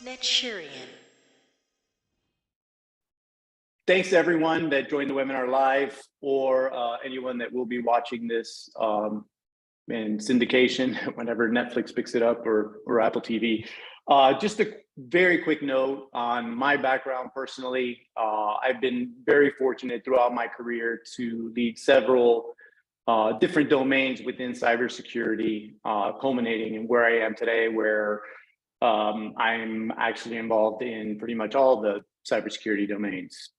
Netshurian. Thanks to everyone that joined the webinar live, or anyone that will be watching this in syndication whenever Netflix picks it up, or Apple TV. Just a very quick note on my background personally. I've been very fortunate throughout my career to lead several different domains within cybersecurity, culminating in where I am today, where I'm actually involved in pretty much all the cybersecurity domains.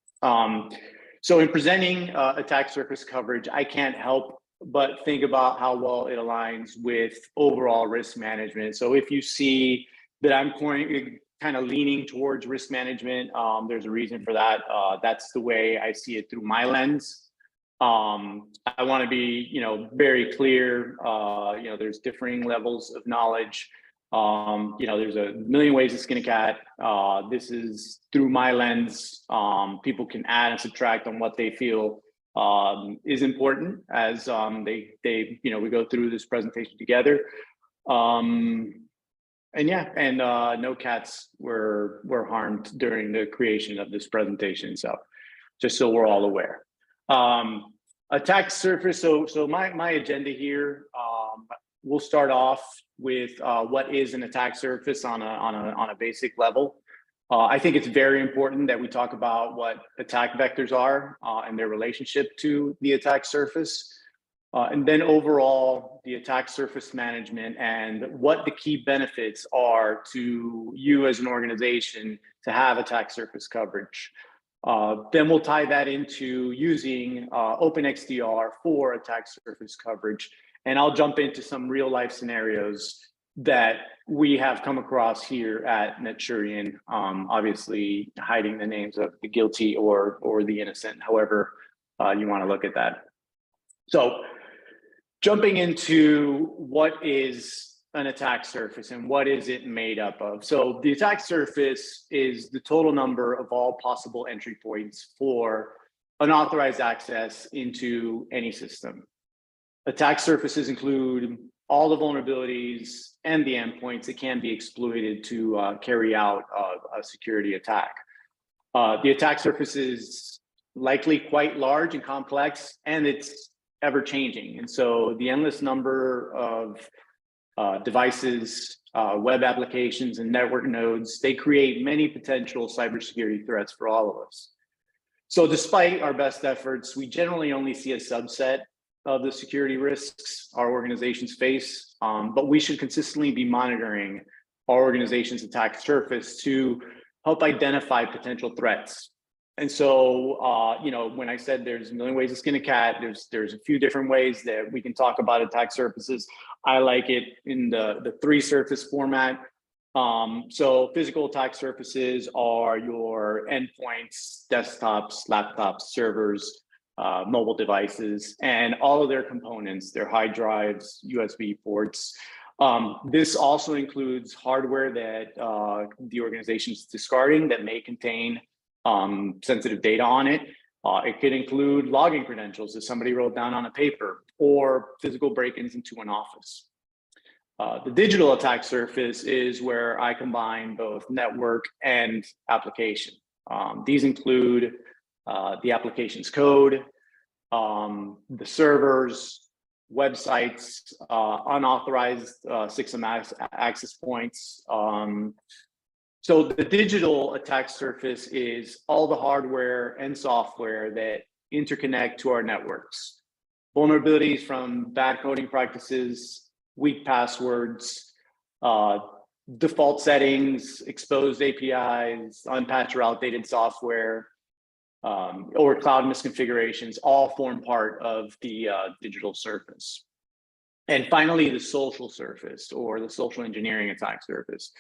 So in presenting attack surface coverage, I can't help but think about how well it aligns with overall risk management. So if you see that I'm kind of leaning towards risk management, there's a reason for that. That's the way I see it through my lens. I want to be, very clear. There's differing levels of knowledge. There's a million ways to skin a cat. This is through my lens. People can add and subtract on what they feel is important as we go through this presentation together. No cats were harmed during the creation of this presentation. So just so we're all aware. Attack surface. So my agenda here, we'll start off with what is an attack surface on a basic level. I think it's very important that we talk about what attack vectors are and their relationship to the attack surface. And then overall, the attack surface management and what the key benefits are to you as an organization to have attack surface coverage. Then we'll tie that into using Open XDR for attack surface coverage. And I'll jump into some real life scenarios that we have come across here at Netshurian, obviously hiding the names of the guilty or the innocent, however you want to look at that. So jumping into what is an attack surface and what is it made up of. So the attack surface is the total number of all possible entry points for unauthorized access into any system. Attack surfaces include all the vulnerabilities and the endpoints that can be exploited to carry out a security attack. The attack surface is likely quite large and complex, and it's ever changing. And so the endless number of devices, web applications, and network nodes, they create many potential cybersecurity threats for all of us. So despite our best efforts, we generally only see a subset of the security risks our organizations face, but we should consistently be monitoring our organization's attack surface to help identify potential threats. And so, when I said there's a million ways to skin a cat, there's a few different ways that we can talk about attack surfaces. I like it in the three surface format. So physical attack surfaces are your endpoints, desktops, laptops, servers, mobile devices, and all of their components, their hard drives, USB ports. This also includes hardware that the organization is discarding that may contain sensitive data on it. It could include login credentials that somebody wrote down on a paper, or physical break-ins into an office. The digital attack surface is where I combine both network and application. These include the application's code, the servers, websites, unauthorized system access points. So the digital attack surface is all the hardware and software that interconnect to our networks. Vulnerabilities from bad coding practices, weak passwords, default settings, exposed APIs, unpatched or outdated software, or cloud misconfigurations all form part of the digital surface. And finally, the social surface, or the social engineering attack surface.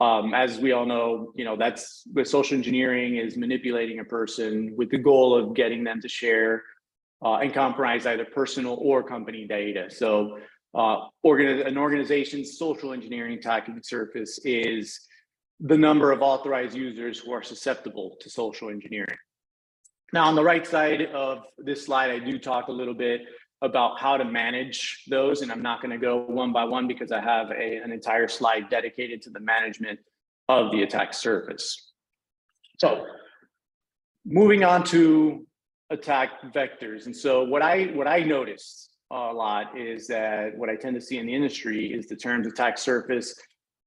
As we all know, that's with social engineering is manipulating a person with the goal of getting them to share and compromise either personal or company data. So an organization's social engineering attack surface is the number of authorized users who are susceptible to social engineering. Now, on the right side of this slide, I do talk a little bit about how to manage those, and I'm not going to go one by one because I have an entire slide dedicated to the management of the attack surface. So moving on to attack vectors. And so what I noticed a lot is that what I tend to see in the industry is the terms attack surface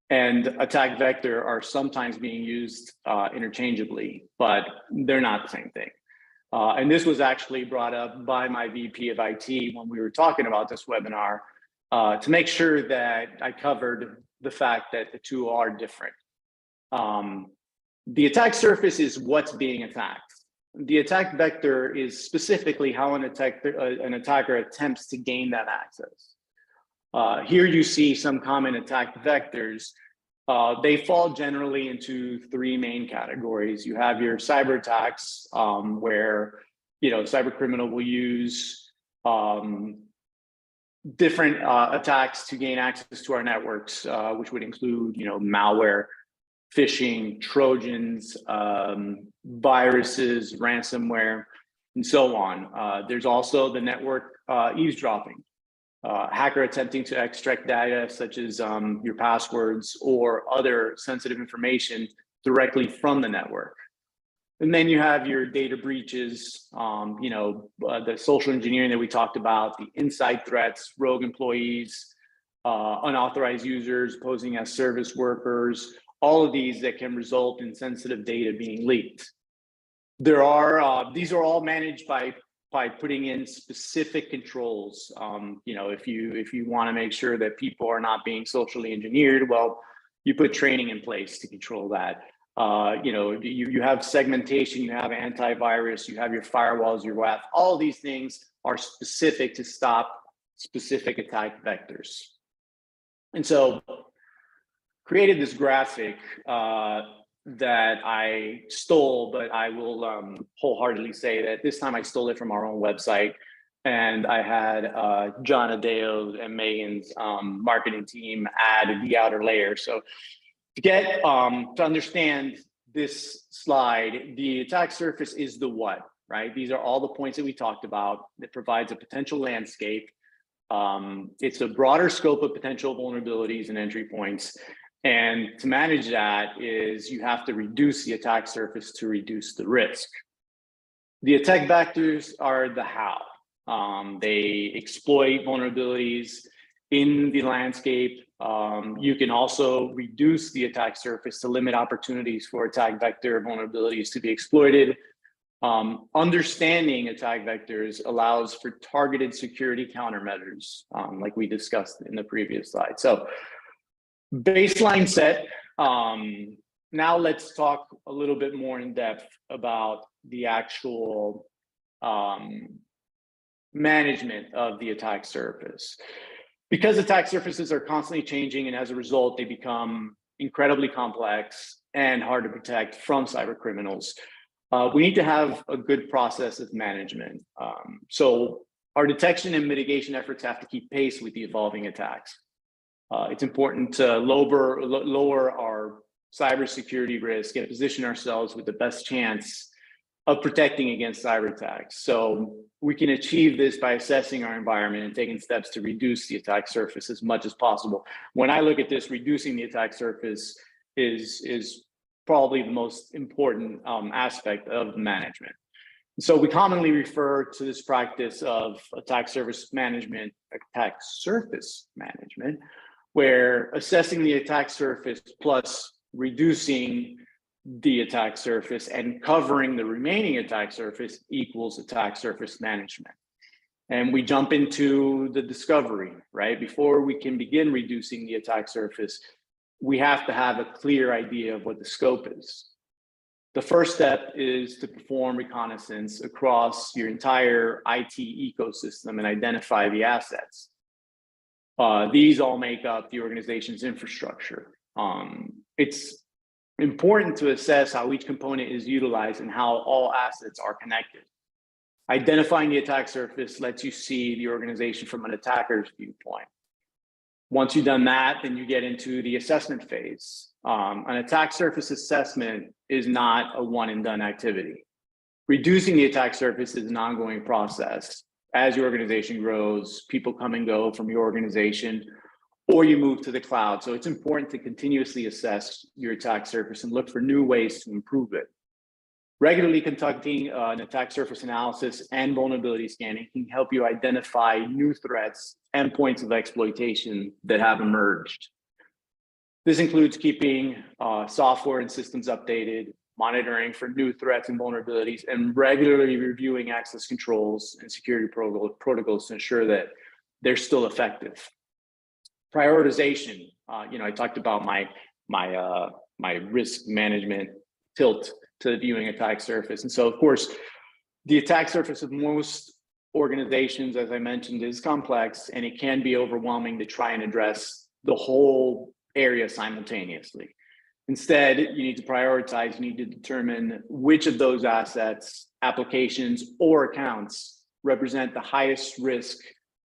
and attack vector are sometimes being used interchangeably, but they're not the same thing. And this was actually brought up by my VP of IT when we were talking about this webinar to make sure that I covered the fact that the two are different. The attack surface is what's being attacked. The attack vector is specifically how an attacker attempts to gain that access. Here you see some common attack vectors. They fall generally into three main categories. You have your cyber attacks, where cyber criminal will use different attacks to gain access to our networks, which would include malware, phishing, Trojans, viruses, ransomware, and so on. There's also the network eavesdropping. Hacker attempting to extract data such as your passwords or other sensitive information directly from the network. And then you have your data breaches, the social engineering that we talked about, the inside threats, rogue employees, unauthorized users posing as service workers, all of these that can result in sensitive data being leaked. These are all managed by putting in specific controls. If you want to make sure that people are not being socially engineered, well, you put training in place to control that. You have segmentation, you have antivirus, you have your firewalls, your WAF. All of these things are specific to stop specific attack vectors. And so created this graphic that I stole, but I will wholeheartedly say that this time I stole it from our own website. And I had John Adeo and Megan's marketing team add the outer layer. So to get to understand this slide, the attack surface is the what, right? These are all the points that we talked about that provides a potential landscape. It's a broader scope of potential vulnerabilities and entry points. And to manage that is you have to reduce the attack surface to reduce the risk. The attack vectors are the how. They exploit vulnerabilities in the landscape. You can also reduce the attack surface to limit opportunities for attack vector vulnerabilities to be exploited. Understanding attack vectors allows for targeted security countermeasures, like we discussed in the previous slide. So baseline set. Now let's talk a little bit more in depth about the actual management of the attack surface. Because attack surfaces are constantly changing, and as a result, they become incredibly complex and hard to protect from cyber criminals, we need to have a good process of management. So our detection and mitigation efforts have to keep pace with the evolving attacks. It's important to lower our cybersecurity risk and position ourselves with the best chance of protecting against cyber attacks. So we can achieve this by assessing our environment and taking steps to reduce the attack surface as much as possible. When I look at this, reducing the attack surface is probably the most important aspect of management. So we commonly refer to this practice of attack surface management, where assessing the attack surface plus reducing the attack surface and covering the remaining attack surface equals attack surface management. And we jump into the discovery, right? Before we can begin reducing the attack surface, we have to have a clear idea of what the scope is. The first step is to perform reconnaissance across your entire IT ecosystem and identify the assets. These all make up the organization's infrastructure. It's important to assess how each component is utilized and how all assets are connected. Identifying the attack surface lets you see the organization from an attacker's viewpoint. Once you've done that, then you get into the assessment phase. An attack surface assessment is not a one and done activity. Reducing the attack surface is an ongoing process. As your organization grows, people come and go from your organization. or you move to the cloud. So it's important to continuously assess your attack surface and look for new ways to improve it. Regularly conducting an attack surface analysis and vulnerability scanning can help you identify new threats and points of exploitation that have emerged. This includes keeping software and systems updated, monitoring for new threats and vulnerabilities, and regularly reviewing access controls and security protocols to ensure that they're still effective. Prioritization, I talked about my risk management tilt to viewing attack surface. And so, of course, the attack surface of most organizations, as I mentioned, is complex, and it can be overwhelming to try and address the whole area simultaneously. Instead, you need to prioritize, you need to determine which of those assets, applications, or accounts represent the highest risk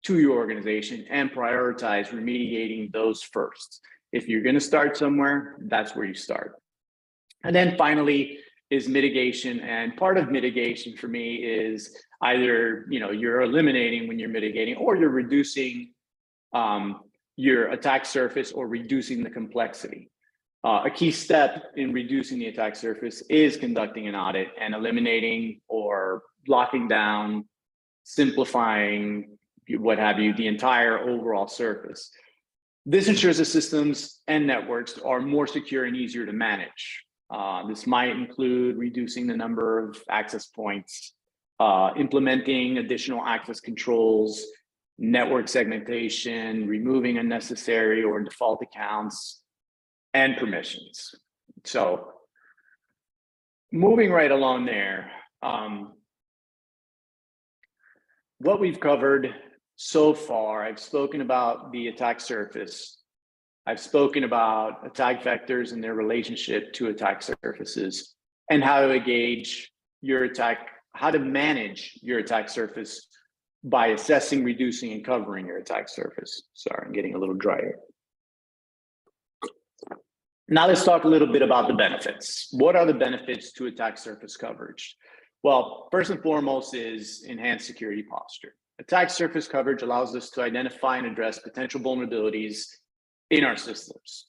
to your organization and prioritize remediating those first. If you're going to start somewhere, that's where you start. And then finally is mitigation. And part of mitigation for me is either, you're eliminating when you're mitigating, or you're reducing your attack surface or reducing the complexity. A key step in reducing the attack surface is conducting an audit and eliminating or locking down, simplifying, what have you, the entire overall surface. This ensures the systems and networks are more secure and easier to manage. This might include reducing the number of access points, implementing additional access controls, network segmentation, removing unnecessary or default accounts, and permissions. So moving right along there, what we've covered so far, I've spoken about the attack surface. I've spoken about attack vectors and their relationship to attack surfaces, and how to gauge your attack, how to manage your attack surface by assessing, reducing, and covering your attack surface. Sorry, I'm getting a little dry here. Now let's talk a little bit about the benefits. What are the benefits to attack surface coverage? Well, first and foremost is enhanced security posture. Attack surface coverage allows us to identify and address potential vulnerabilities in our systems,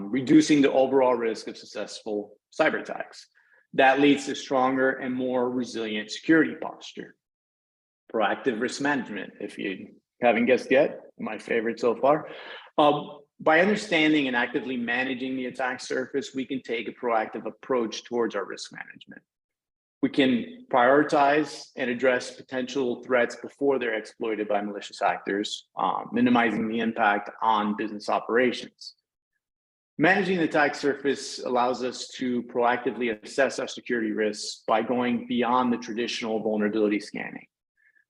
reducing the overall risk of successful cyber attacks. That leads to stronger and more resilient security posture. Proactive risk management, if you haven't guessed yet, my favorite so far. By understanding and actively managing the attack surface, we can take a proactive approach towards our risk management. We can prioritize and address potential threats before they're exploited by malicious actors, minimizing the impact on business operations. Managing the attack surface allows us to proactively assess our security risks by going beyond the traditional vulnerability scanning.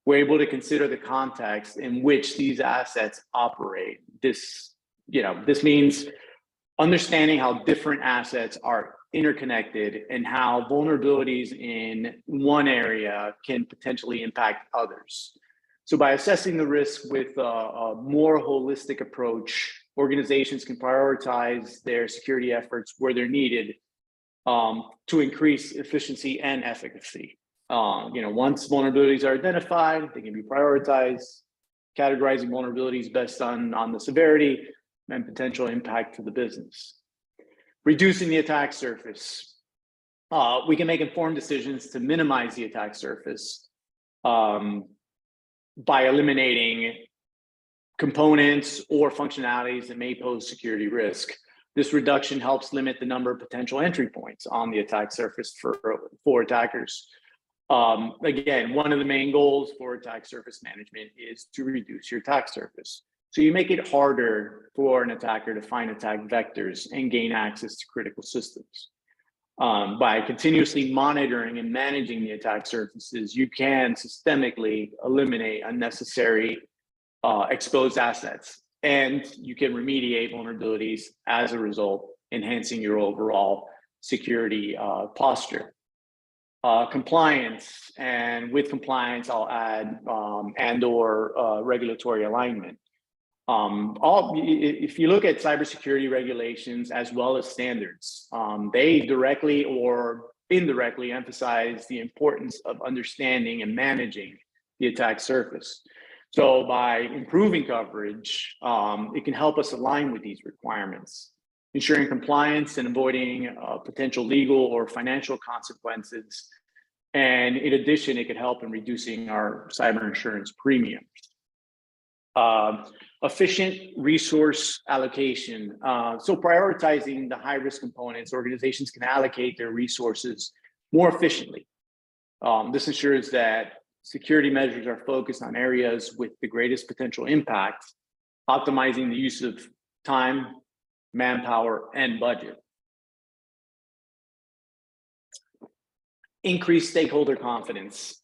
We're able to consider the context in which these assets operate. This means understanding how different assets are interconnected and how vulnerabilities in one area can potentially impact others. So by assessing the risk with a more holistic approach, organizations can prioritize their security efforts where they're needed to increase efficiency and efficacy. Once vulnerabilities are identified, they can be prioritized, categorizing vulnerabilities based on the severity and potential impact to the business. Reducing the attack surface. We can make informed decisions to minimize the attack surface by eliminating components or functionalities that may pose security risk. This reduction helps limit the number of potential entry points on the attack surface for attackers. Again, one of the main goals for attack surface management is to reduce your attack surface. So you make it harder for an attacker to find attack vectors and gain access to critical systems. By continuously monitoring and managing the attack surfaces, you can systemically eliminate unnecessary exposed assets, and you can remediate vulnerabilities as a result, enhancing your overall security posture. Compliance, and with compliance, I'll add and/or regulatory alignment. If you look at cybersecurity regulations as well as standards, they directly or indirectly emphasize the importance of understanding and managing the attack surface. So by improving coverage, it can help us align with these requirements, ensuring compliance and avoiding potential legal or financial consequences. And in addition, it could help in reducing our cyber insurance premiums. Efficient resource allocation. So prioritizing the high-risk components, organizations can allocate their resources more efficiently. This ensures that security measures are focused on areas with the greatest potential impact, optimizing the use of time, manpower, and budget. Increase stakeholder confidence.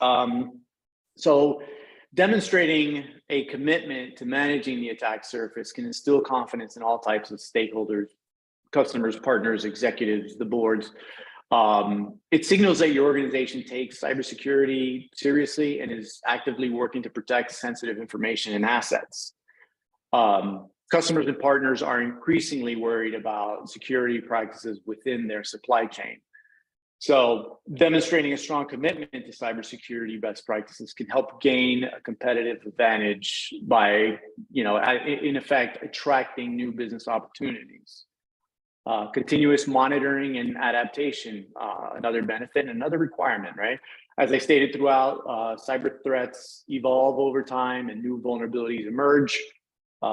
So demonstrating a commitment to managing the attack surface can instill confidence in all types of stakeholders, customers, partners, executives, the boards. It signals that your organization takes cybersecurity seriously and is actively working to protect sensitive information and assets. Customers and partners are increasingly worried about security practices within their supply chain. So demonstrating a strong commitment to cybersecurity best practices can help gain a competitive advantage by, in effect, attracting new business opportunities. Continuous monitoring and adaptation, another benefit and another requirement, right? As I stated throughout, cyber threats evolve over time and new vulnerabilities emerge.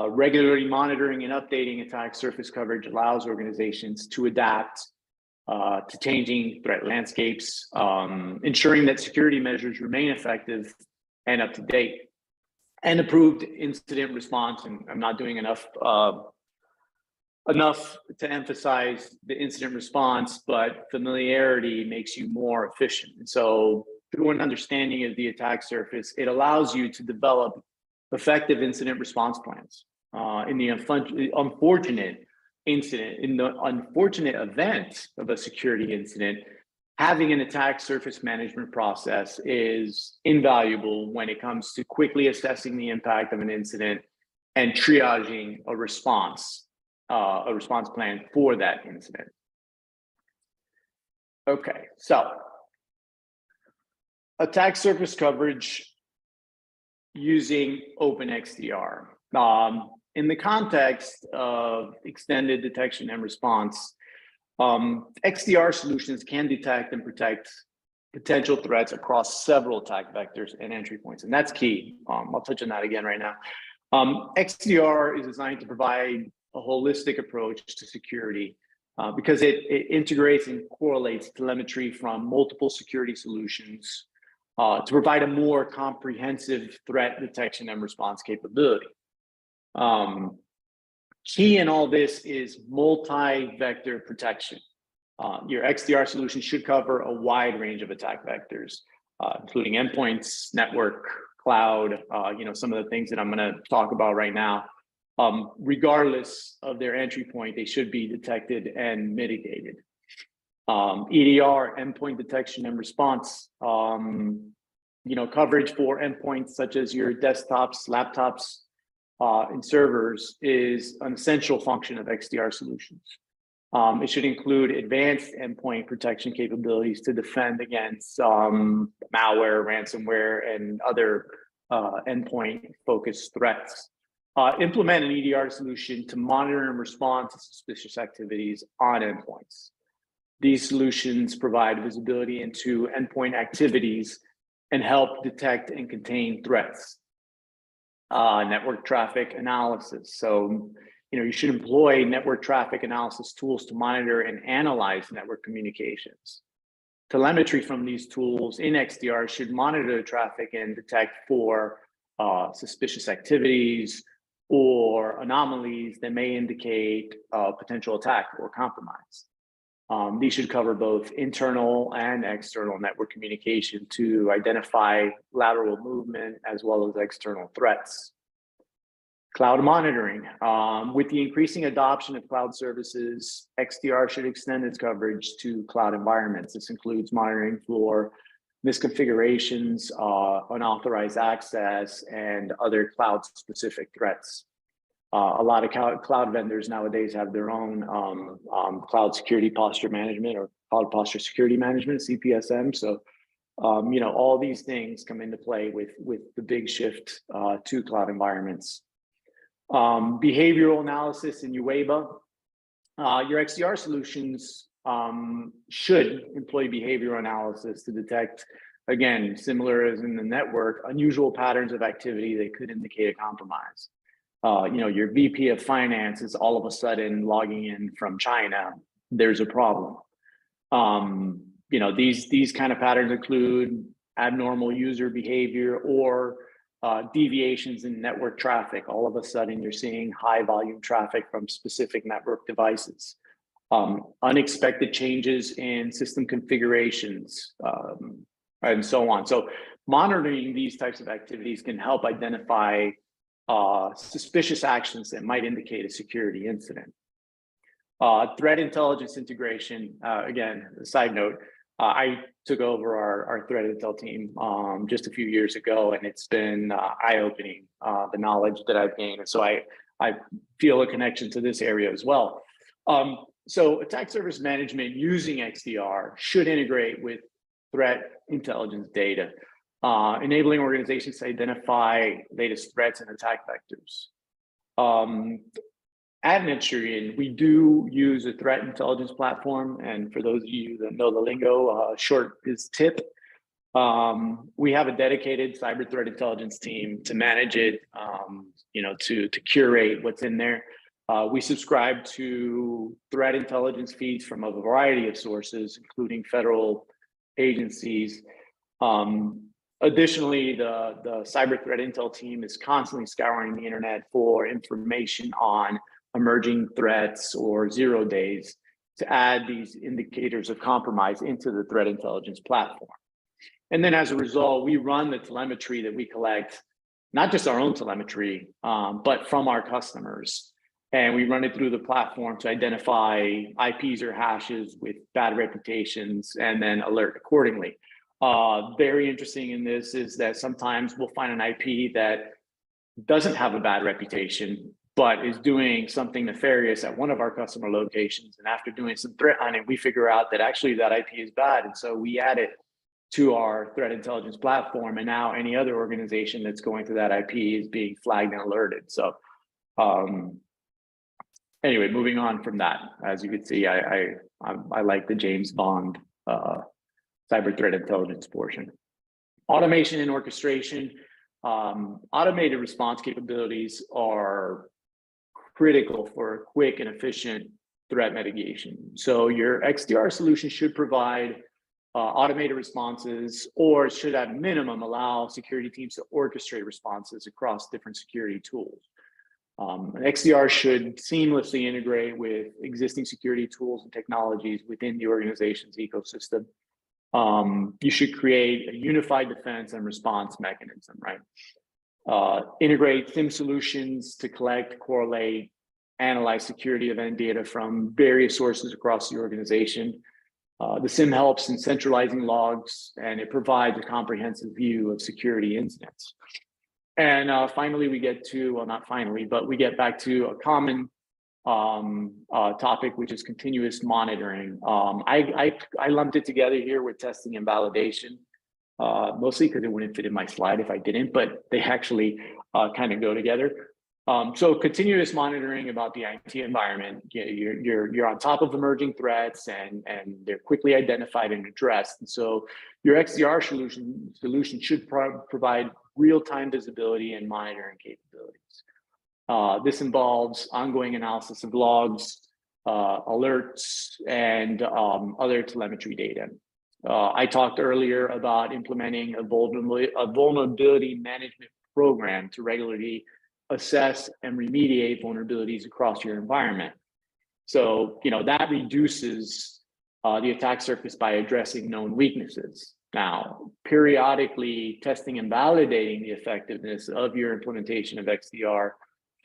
Regularly monitoring and updating attack surface coverage allows organizations to adapt to changing threat landscapes, ensuring that security measures remain effective and up to date. And improved incident response, and I'm not doing enough to emphasize the incident response, but familiarity makes you more efficient. And so through an understanding of the attack surface, it allows you to develop effective incident response plans. In the unfortunate event of a security incident, having an attack surface management process is invaluable when it comes to quickly assessing the impact of an incident and triaging a response plan for that incident. Okay, so attack surface coverage using Open XDR. In the context of extended detection and response, XDR solutions can detect and protect potential threats across several attack vectors and entry points, and that's key. I'll touch on that again right now. XDR is designed to provide a holistic approach to security because it integrates and correlates telemetry from multiple security solutions to provide a more comprehensive threat detection and response capability. Key in all this is multi-vector protection. Your XDR solution should cover a wide range of attack vectors, including endpoints, network, cloud, some of the things that I'm going to talk about right now. Regardless of their entry point, they should be detected and mitigated. EDR, endpoint detection and response, coverage for endpoints such as your desktops, laptops, and servers is an essential function of XDR solutions. It should include advanced endpoint protection capabilities to defend against malware, ransomware, and other endpoint-focused threats. Implement an EDR solution to monitor and respond to suspicious activities on endpoints. These solutions provide visibility into endpoint activities and help detect and contain threats. Network traffic analysis. So, you should employ network traffic analysis tools to monitor and analyze network communications. Telemetry from these tools in XDR should monitor traffic and detect for suspicious activities or anomalies that may indicate potential attack or compromise. These should cover both internal and external network communication to identify lateral movement as well as external threats. Cloud monitoring. With the increasing adoption of cloud services, XDR should extend its coverage to cloud environments. This includes monitoring for misconfigurations, unauthorized access, and other cloud-specific threats. A lot of cloud vendors nowadays have their own cloud security posture management or cloud posture security management, CPSM. So All these things come into play with the big shift to cloud environments. Behavioral analysis in UEBA. Your XDR solutions should employ behavioral analysis to detect, again, similar as in the network, unusual patterns of activity that could indicate a compromise. Your VP of finance is all of a sudden logging in from China. There's a problem. These kind of patterns include abnormal user behavior or deviations in network traffic. All of a sudden, you're seeing high volume traffic from specific network devices. Unexpected changes in system configurations, and so on. So monitoring these types of activities can help identify suspicious actions that might indicate a security incident. Threat intelligence integration, again, a side note, I took over our threat intel team just a few years ago, and it's been eye-opening, the knowledge that I've gained. And so I feel a connection to this area as well. So attack surface management using XDR should integrate with threat intelligence data, enabling organizations to identify latest threats and attack vectors. At Neturian, we do use a threat intelligence platform, and for those of you that know the lingo, short is TIP. We have a dedicated cyber threat intelligence team to manage it, to curate what's in there. We subscribe to threat intelligence feeds from a variety of sources, including federal agencies. Additionally, the cyber threat intel team is constantly scouring the internet for information on emerging threats or 0 days to add these indicators of compromise into the threat intelligence platform. And then as a result, we run the telemetry that we collect, not just our own telemetry, but from our customers. And we run it through the platform to identify IPs or hashes with bad reputations and then alert accordingly. Very interesting in this is that sometimes we'll find an IP that doesn't have a bad reputation, but is doing something nefarious at one of our customer locations. And after doing some threat hunting, we figure out that actually that IP is bad. And so we add it to our threat intelligence platform. And now any other organization that's going to that IP is being flagged and alerted. So anyway, moving on from that, as you can see, I like the James Bond cyber threat intelligence portion. Automation and orchestration. Automated response capabilities are critical for quick and efficient threat mitigation. So your XDR solution should provide automated responses, or should at minimum allow security teams to orchestrate responses across different security tools. XDR should seamlessly integrate with existing security tools and technologies within the organization's ecosystem. You should create a unified defense and response mechanism, right? Integrate SIM solutions to collect, correlate, analyze security event data from various sources across the organization. The SIM helps in centralizing logs, and it provides a comprehensive view of security incidents. And finally, we get to, well, not finally, but we get back to a common topic, which is continuous monitoring. I lumped it together here with testing and validation, mostly because it wouldn't fit in my slide if I didn't, but they actually kind of go together. So continuous monitoring about the IT environment, you're on top of emerging threats, and they're quickly identified and addressed. And so your XDR solution should provide real-time visibility and monitoring capabilities. This involves ongoing analysis of logs, alerts, and other telemetry data. I talked earlier about implementing a vulnerability management program to regularly assess and remediate vulnerabilities across your environment. So, that reduces the attack surface by addressing known weaknesses. Now, periodically testing and validating the effectiveness of your implementation of XDR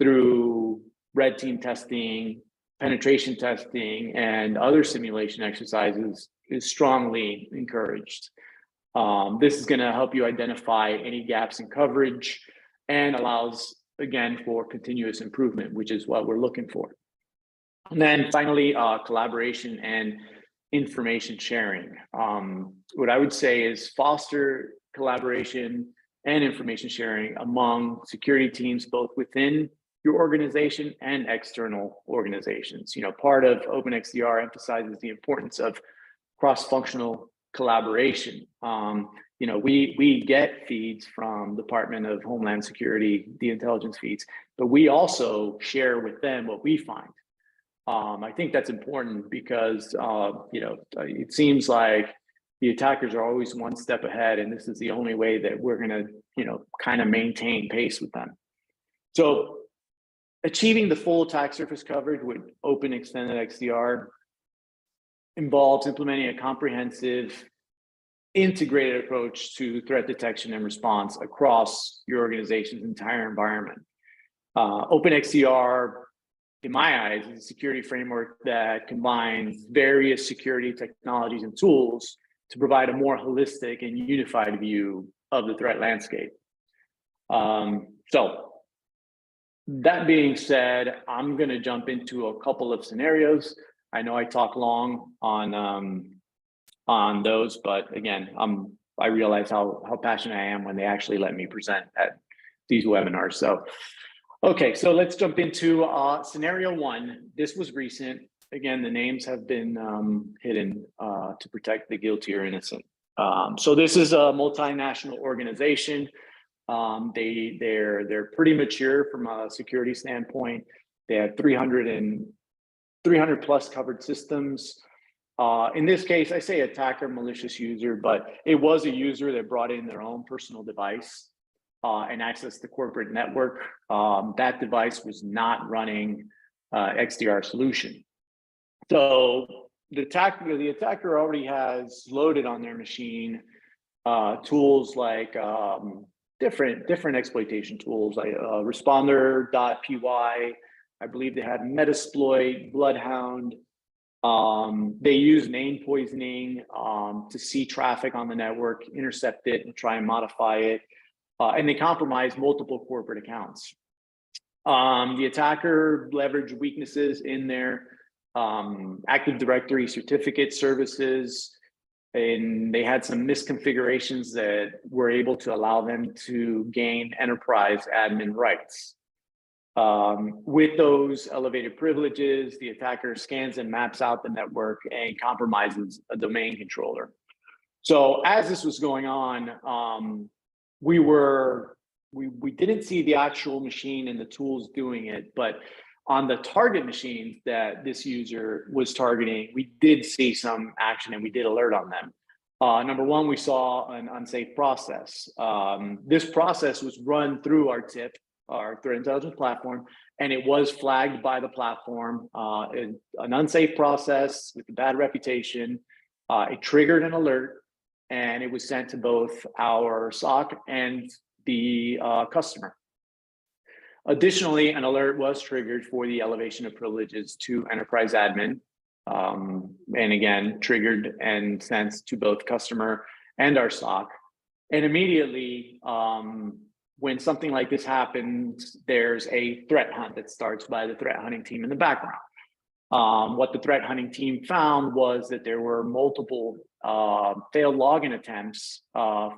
through red team testing, penetration testing, and other simulation exercises is strongly encouraged. This is going to help you identify any gaps in coverage and allows, again, for continuous improvement, which is what we're looking for. And then finally, collaboration and information sharing. What I would say is foster collaboration and information sharing among security teams, both within your organization and external organizations. You know, part of OpenXDR emphasizes the importance of cross-functional collaboration. You know, we get feeds from Department of Homeland Security, the intelligence feeds, but we also share with them what we find. I think that's important because, you know, it seems like the attackers are always one step ahead, and this is the only way that we're going to, you know, kind of maintain pace with them. So achieving the full attack surface coverage with Open Extended XDR involves implementing a comprehensive, integrated approach to threat detection and response across your organization's entire environment. OpenXDR, in my eyes, is a security framework that combines various security technologies and tools to provide a more holistic and unified view of the threat landscape. So that being said, I'm going to jump into a couple of scenarios. I know I talk long on those, but again, I realize how passionate I am when they actually let me present at these webinars. So, okay, so let's jump into scenario one. This was recent. Again, the names have been hidden to protect the guilty or innocent. So this is a multinational organization. They're pretty mature from a security standpoint. They have 300 plus covered systems. In this case, I say attacker, malicious user, but it was a user that brought in their own personal device and accessed the corporate network. That device was not running XDR solution. So the attacker already has loaded on their machine tools like different exploitation tools like responder.py. I believe they had Metasploit, Bloodhound. They use name poisoning to see traffic on the network, intercept it, and try and modify it. And they compromise multiple corporate accounts. The attacker leveraged weaknesses in their Active Directory certificate services, and they had some misconfigurations that were able to allow them to gain enterprise admin rights. With those elevated privileges, the attacker scans and maps out the network and compromises a domain controller. So as this was going on, we didn't see the actual machine and the tools doing it, but on the target machines that this user was targeting, we did see some action and we did alert on them. Number one, we saw an unsafe process. This process was run through our TIP, our threat intelligence platform, and it was flagged by the platform, an unsafe process with a bad reputation. It triggered an alert, and it was sent to both our SOC and the customer. Additionally, an alert was triggered for the elevation of privileges to enterprise admin, and again, triggered and sent to both customer and our SOC. And immediately, when something like this happens, there's a threat hunt that starts by the threat hunting team in the background. What the threat hunting team found was that there were multiple failed login attempts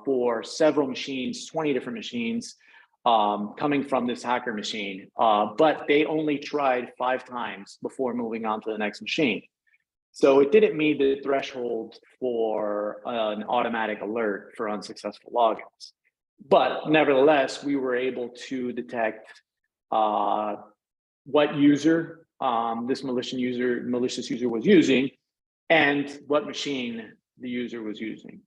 for several machines, 20 different machines, coming from this hacker machine, but they only tried 5 times before moving on to the next machine. So it didn't meet the threshold for an automatic alert for unsuccessful logins. But nevertheless, we were able to detect what user this malicious user was using and what machine the user was using.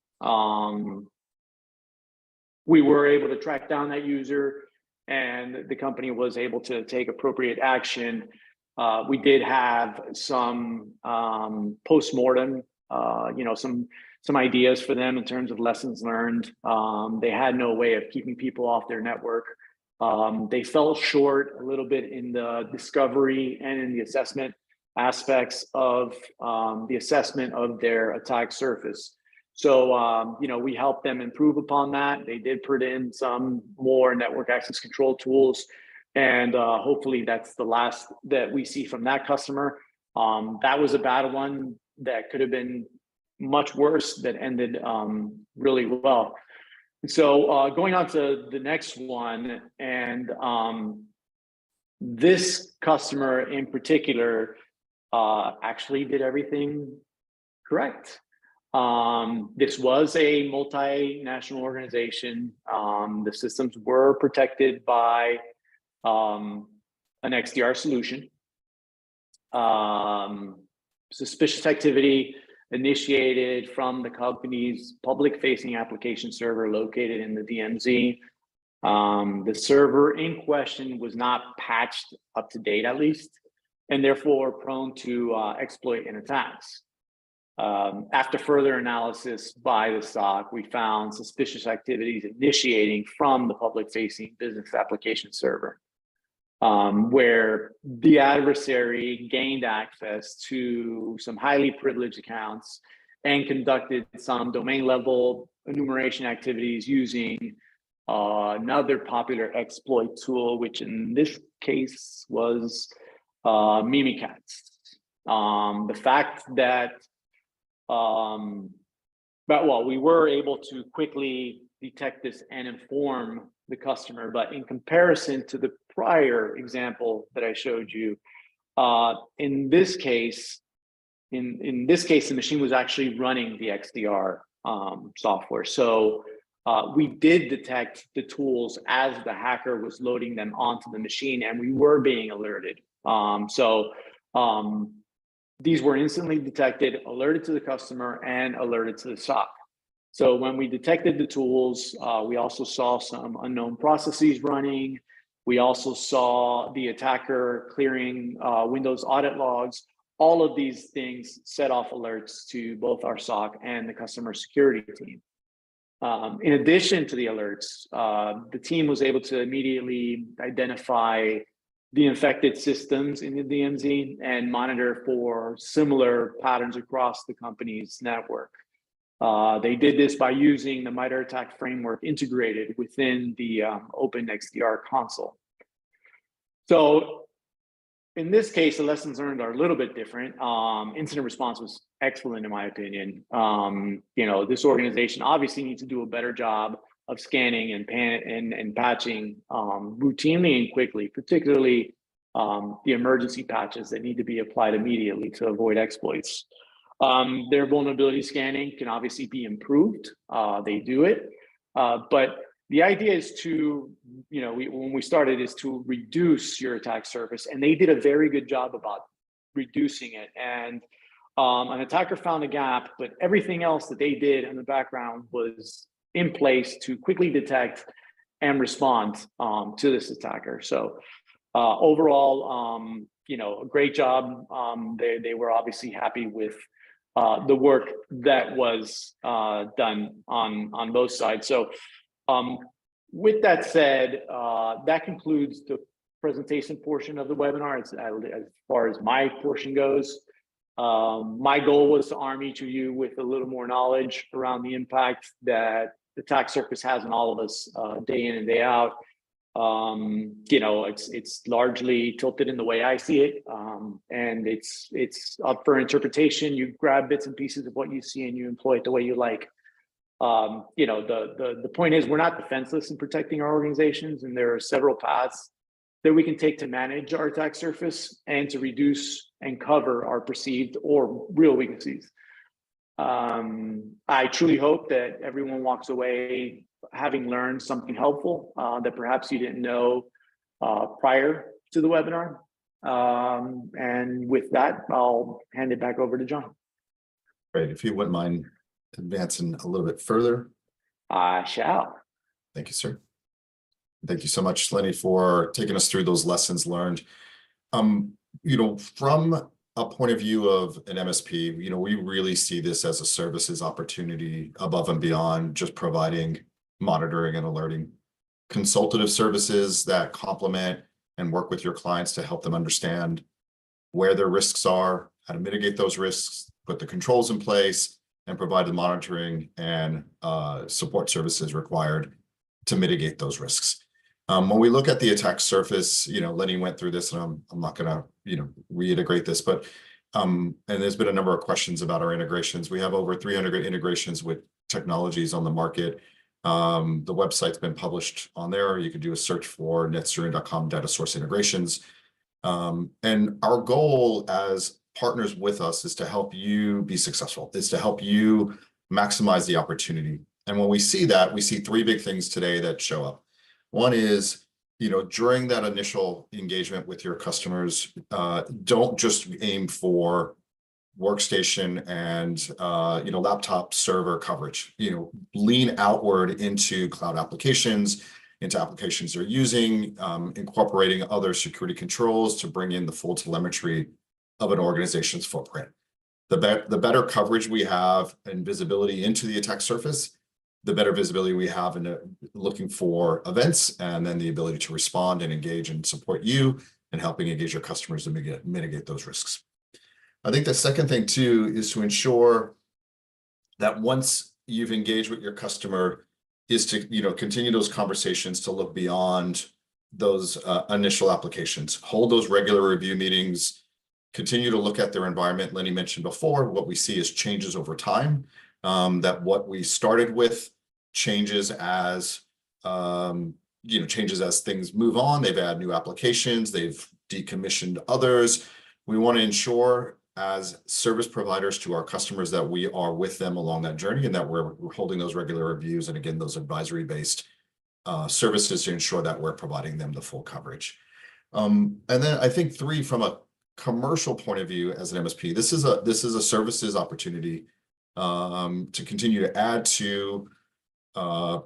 We were able to track down that user, and the company was able to take appropriate action. We did have some post-mortem, some ideas for them in terms of lessons learned. They had no way of keeping people off their network. They fell short a little bit in the discovery and in the assessment aspects of the assessment of their attack surface. So, we helped them improve upon that. They did put in some more network access control tools, and hopefully that's the last that we see from that customer. That was a bad one. that could have been much worse that ended really well. So going on to the next one, and this customer in particular actually did everything correct. This was a multinational organization. The systems were protected by an XDR solution. Suspicious activity initiated from the company's public-facing application server located in the DMZ. The server in question was not patched up to date, at least, and therefore prone to exploit and attacks. After further analysis by the SOC, we found suspicious activities initiating from the public-facing business application server, where the adversary gained access to some highly privileged accounts and conducted some domain-level enumeration activities using another popular exploit tool, which in this case was Mimikatz. The fact that we were able to quickly detect this and inform the customer, but in comparison to the prior example that I showed you, in this case, the machine was actually running the XDR software. So we did detect the tools as the hacker was loading them onto the machine, and we were being alerted. These were instantly detected, alerted to the customer, and alerted to the SOC. So when we detected the tools, we also saw some unknown processes running. We also saw the attacker clearing Windows audit logs. All of these things set off alerts to both our SOC and the customer security team. In addition to the alerts, the team was able to immediately identify the infected systems in the DMZ and monitor for similar patterns across the company's network. They did this by using the MITRE ATT&CK framework integrated within the Open XDR console. So in this case, the lessons learned are a little bit different. Incident response was excellent, in my opinion. This organization obviously needs to do a better job of scanning and patching routinely and quickly, particularly the emergency patches that need to be applied immediately to avoid exploits. Their vulnerability scanning can obviously be improved. They do it, but the idea is to, when we started, is to reduce your attack surface, and they did a very good job about reducing it. And an attacker found a gap, but everything else that they did in the background was in place to quickly detect and respond to this attacker. So overall, a great job. They were obviously happy with the work that was done on both sides. So with that said, that concludes the presentation portion of the webinar as far as my portion goes. My goal was to arm each of you with a little more knowledge around the impact that the attack surface has on all of us day in and day out. It's largely tilted in the way I see it, and it's up for interpretation. You grab bits and pieces of what you see and you employ it the way you like. The point is, we're not defenseless in protecting our organizations, and there are several paths that we can take to manage our attack surface and to reduce and cover our perceived or real weaknesses. I truly hope that everyone walks away having learned something helpful that perhaps you didn't know prior to the webinar. And with that, I'll hand it back over to John. Great. If you wouldn't mind advancing a little bit further. I shall. Thank you, sir. Thank you so much, Lenny, for taking us through those lessons learned. From a point of view of an MSP, we really see this as a services opportunity above and beyond just providing monitoring and alerting. Consultative services that complement and work with your clients to help them understand where their risks are, how to mitigate those risks, put the controls in place, and provide the monitoring and support services required to mitigate those risks. When we look at the attack surface, Lenny went through this, and I'm not going to, reiterate this, but And there's been a number of questions about our integrations. We have over 300 integrations with technologies on the market. The website's been published on there. You can do a search for netsurin.com data source integrations. And our goal as partners with us is to help you be successful, is to help you maximize the opportunity. And when we see that, we see three big things today that show up. One is, during that initial engagement with your customers, don't just aim for workstation and, laptop server coverage, lean outward into cloud applications, into applications they're using, incorporating other security controls to bring in the full telemetry of an organization's footprint. The better coverage we have and visibility into the attack surface, the better visibility we have in looking for events, and then the ability to respond and engage and support you and helping engage your customers to mitigate those risks. I think the second thing too is to ensure that once you've engaged with your customer is to, continue those conversations to look beyond those initial applications, hold those regular review meetings, continue to look at their environment. Lenny mentioned before, what we see is changes over time, that what we started with changes as, changes as things move on. They've added new applications, they've decommissioned others. We want to ensure as service providers to our customers that we are with them along that journey and that we're holding those regular reviews and again, those advisory-based services to ensure that we're providing them the full coverage. And then I think three, from a commercial point of view as an MSP, this is a services opportunity to continue to add to,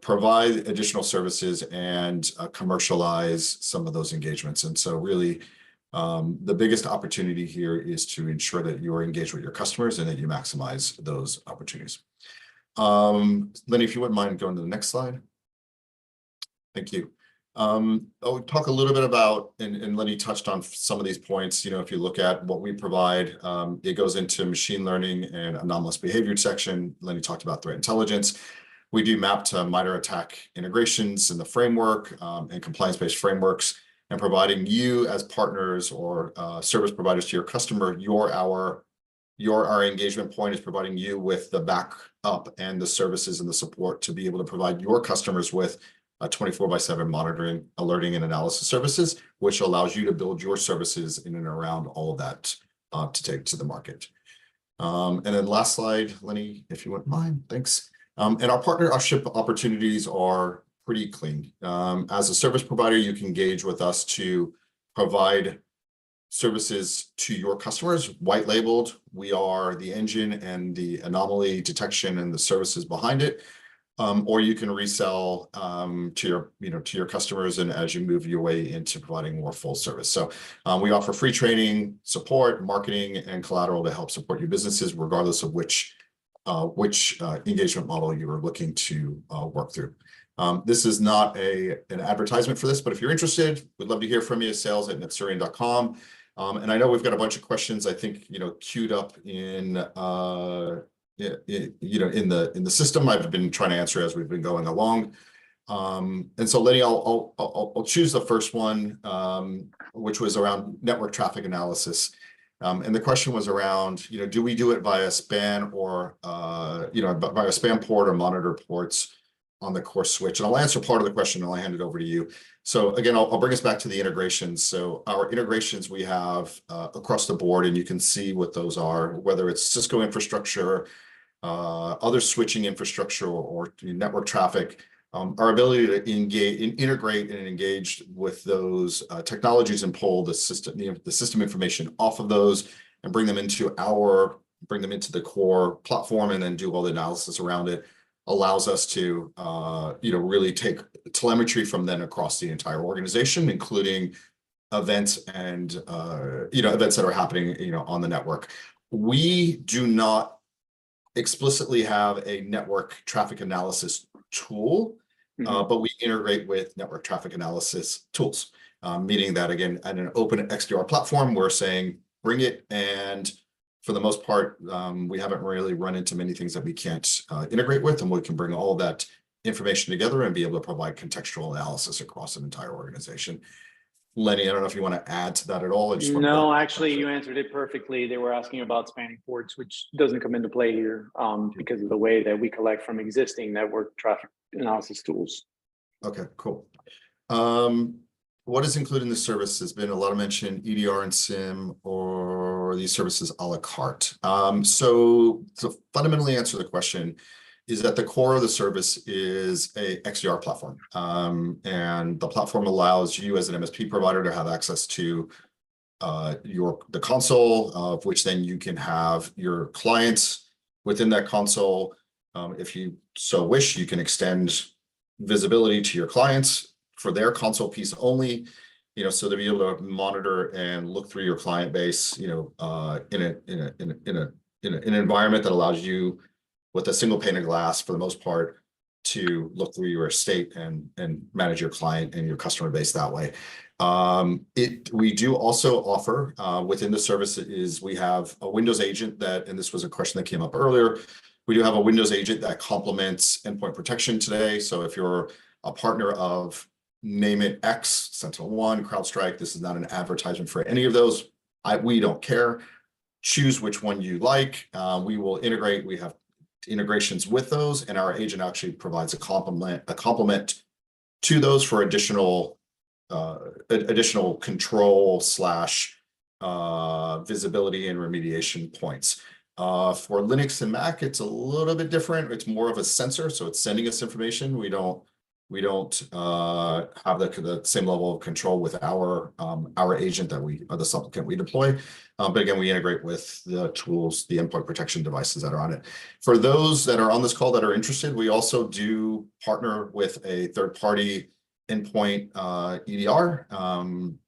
provide additional services and commercialize some of those engagements. And so really, the biggest opportunity here is to ensure that you are engaged with your customers and that you maximize those opportunities. Lenny, if you wouldn't mind going to the next slide. Thank you. I'll talk a little bit about, and Lenny touched on some of these points. If you look at what we provide, it goes into machine learning and anomalous behavior detection. Lenny talked about threat intelligence. We do map to MITRE ATT&CK integrations in the framework and compliance-based frameworks, and providing you as partners or service providers to your customer, our engagement point is providing you with the backup and the services and the support to be able to provide your customers with 24/7 monitoring, alerting, and analysis services, which allows you to build your services in and around all of that to take to the market. And then last slide, Lenny, if you wouldn't mind, thanks. And our partnership opportunities are pretty clean. As a service provider, you can engage with us to provide services to your customers, white labeled. We are the engine and the anomaly detection and the services behind it. Or you can resell to your customers, and as you move your way into providing more full service. So we offer free training, support, marketing, and collateral to help support your businesses, regardless of which engagement model you are looking to work through. This is not an advertisement for this, but if you're interested, we'd love to hear from you. sales@netsurin.com. And I know we've got a bunch of questions, I think, queued up in the system. I've been trying to answer as we've been going along. And so Lenny, I'll choose the first one, which was around network traffic analysis. And the question was around, do we do it via span or, via span port or monitor ports on the core switch? And I'll answer part of the question and I'll hand it over to you. So again, I'll bring us back to the integrations. So our integrations we have across the board, and you can see what those are, whether it's Cisco infrastructure, other switching infrastructure, or network traffic. Our ability to integrate and engage with those technologies and pull the system information off of those and bring them into the core platform and then do all the analysis around it allows us to really take telemetry from then across the entire organization, including events and events that are happening on the network. We do not explicitly have a network traffic analysis tool, but we integrate with network traffic analysis tools, meaning that, again, at an open XDR platform, we're saying bring it, and for the most part, we haven't really run into many things that we can't integrate with, and we can bring all of that information together and be able to provide contextual analysis across an entire organization. Lenny, I don't know if you want to add to that at all. I just wanted No, to. actually, you answered it perfectly. They were asking about spanning ports, which doesn't come into play here because of the way that we collect from existing network traffic analysis tools. Okay, cool. What is included in the service? Has been a lot of mention, EDR and SIM, or these services a la carte. So to fundamentally answer the question is that the core of the service is a XDR platform. And the platform allows you as an MSP provider to have access to the console, of which then you can have your clients within that console. If you so wish, you can extend visibility to your clients for their console piece only, so to be able to monitor and look through your client base, in an environment that allows you with a single pane of glass for the most part to look through your estate and manage your client and your customer base that way. We do also offer within the service is we have a Windows agent that, and this was a question that came up earlier, we do have a Windows agent that complements endpoint protection today. So if you're a partner of name it X, SentinelOne, CrowdStrike, this is not an advertisement for any of those. We don't care. Choose which one you like. We will integrate. We have integrations with those, and our agent actually provides a complement to those for additional control / visibility and remediation points. For Linux and Mac, it's a little bit different. It's more of a sensor, so it's sending us information. We don't have the same level of control with our agent that the supplicant we deploy. But again, we integrate with the tools, the endpoint protection devices that are on it. For those that are on this call that are interested, we also do partner with a third-party endpoint EDR,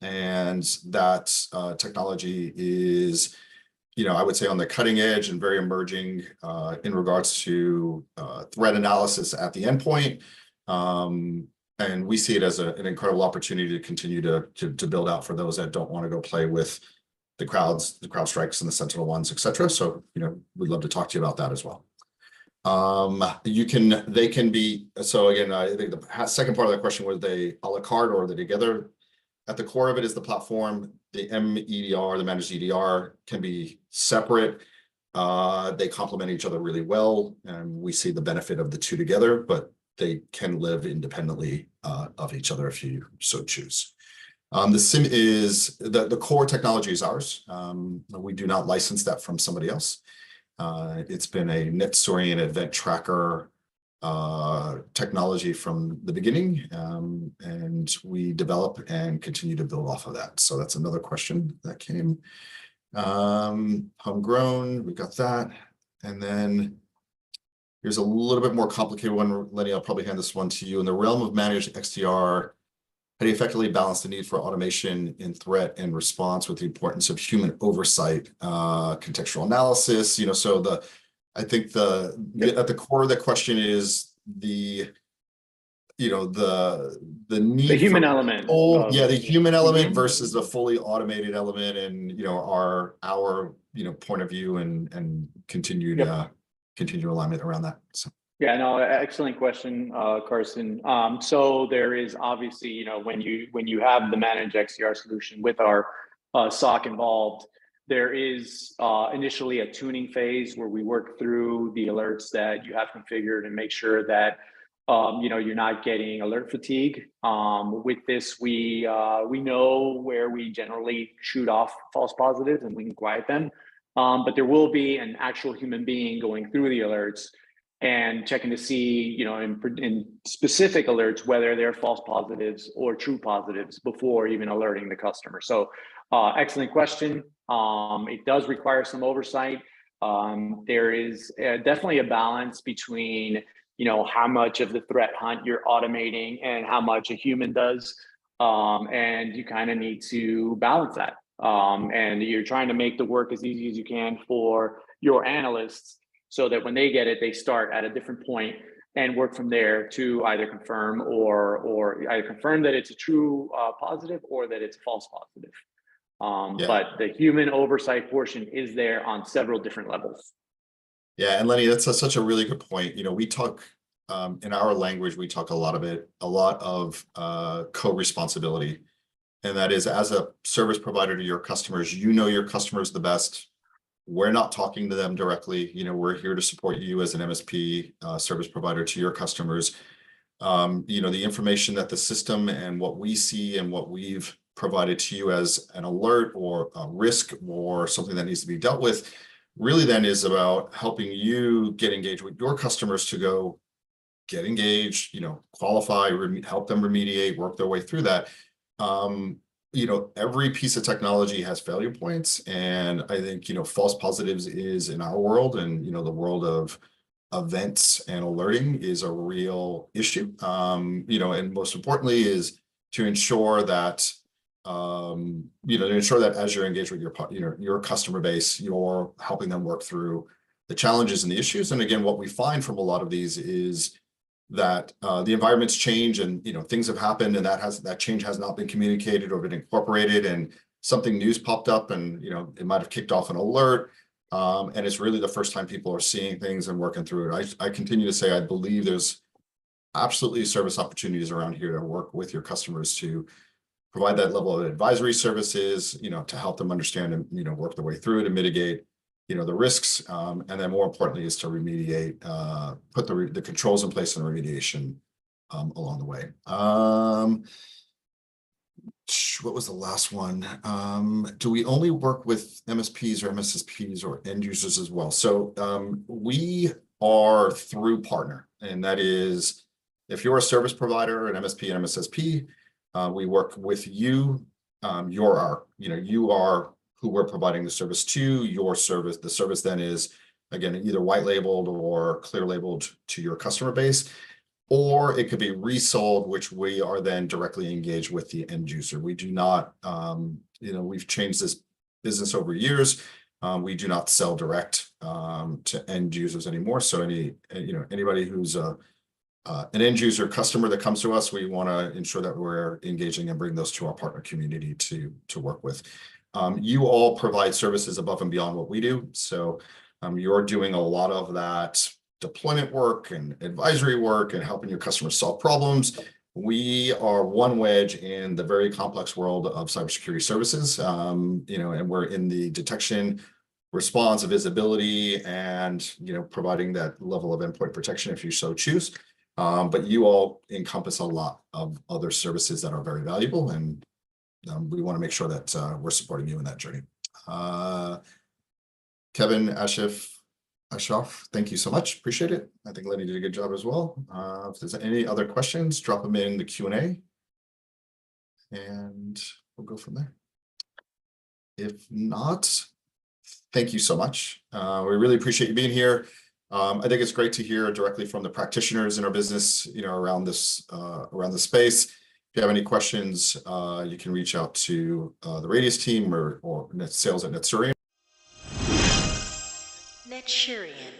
and that technology is, I would say on the cutting edge and very emerging in regards to threat analysis at the endpoint. And we see it as an incredible opportunity to continue to build out for those that don't want to go play with the CrowdStrikes and the SentinelOnes, et cetera. So, we'd love to talk to you about that as well. They can be, so again, I think the second part of that question was they a la carte or are they together? At the core of it is the platform. The MEDR, the managed EDR, can be separate. They complement each other really well, and we see the benefit of the two together, but they can live independently of each other if you so choose. The SIM is the core technology is ours. We do not license that from somebody else. It's been a NetStorian event tracker technology from the beginning, and we develop and continue to build off of that. So that's another question that came. Homegrown, we got that. And then here's a little bit more complicated one. Lenny, I'll probably hand this one to you. In the realm of managed XDR, how do you effectively balance the need for automation in threat and response with the importance of human oversight, contextual analysis? I think at the core of the question is the need, the human element. The human element versus the fully automated element, and our point of view and continued alignment around that. So. Yeah, no, excellent question, Carson. So there is obviously, when you have the managed XDR solution with our SOC involved, there is initially a tuning phase where we work through the alerts that you have configured and make sure that you're not getting alert fatigue. With this, we know where we generally shoot off false positives and we can quiet them. But there will be an actual human being going through the alerts and checking to see, in specific alerts, whether they're false positives or true positives before even alerting the customer. So excellent question. It does require some oversight. There is definitely a balance between, how much of the threat hunt you're automating and how much a human does. And you kind of need to balance that. And you're trying to make the work as easy as you can for your analysts, so that when they get it, they start at a different point and work from there to either confirm or either confirm that it's a true positive or that it's a false positive. But the human oversight portion is there on several different levels. Yeah, and Lenny, that's such a really good point. We talk in our language, we talk a lot of co-responsibility. And that is, as a service provider to your customers, you know your customers the best. We're not talking to them directly. We're here to support you as an MSP service provider to your customers. The information that the system and what we see and what we've provided to you as an alert or a risk or something that needs to be dealt with really then is about helping you get engaged with your customers to go get engaged, qualify, help them remediate, work their way through that. Every piece of technology has failure points, and I think, false positives is in our world, and, the world of events and alerting is a real issue. And most importantly is to ensure that, as you're engaged with your customer base, you're helping them work through the challenges and the issues. And again, what we find from a lot of these is that the environments change, and things have happened, and that change has not been communicated or been incorporated, and something new's popped up, and it might have kicked off an alert, and it's really the first time people are seeing things and working through it. I continue to say I believe there's absolutely service opportunities around here to work with your customers to provide that level of advisory services, to help them understand and work their way through it and mitigate the risks, and then more importantly is to remediate, put the controls in place and remediation along the way. What was the last one? Do we only work with MSPs or MSSPs or end users as well? So we are through partner, and that is, if you're a service provider, an MSP and MSSP, we work with you. You are who we're providing the service to. Your service, the service then is, again, either white labeled or clear labeled to your customer base, or it could be resold, which we are then directly engaged with the end user. We do not, we've changed this business over years. We do not sell direct to end users anymore. So anybody who's an end user customer that comes to us, we want to ensure that we're engaging and bring those to our partner community to work with. You all provide services above and beyond what we do. So you're doing a lot of that deployment work and advisory work and helping your customers solve problems. We are one wedge in the very complex world of cybersecurity services, and we're in the detection, response, visibility, and providing that level of endpoint protection if you so choose. But you all encompass a lot of other services that are very valuable, and we want to make sure that we're supporting you in that journey. Kevin, Ashraf, thank you so much. Appreciate it. I think Lenny did a good job as well. If there's any other questions, drop them in the Q&A, and we'll go from there. If not, thank you so much. We really appreciate you being here. I think it's great to hear directly from the practitioners in our business, around this space. If you have any questions, you can reach out to the Radius team or sales at Netsurian. Netsurian.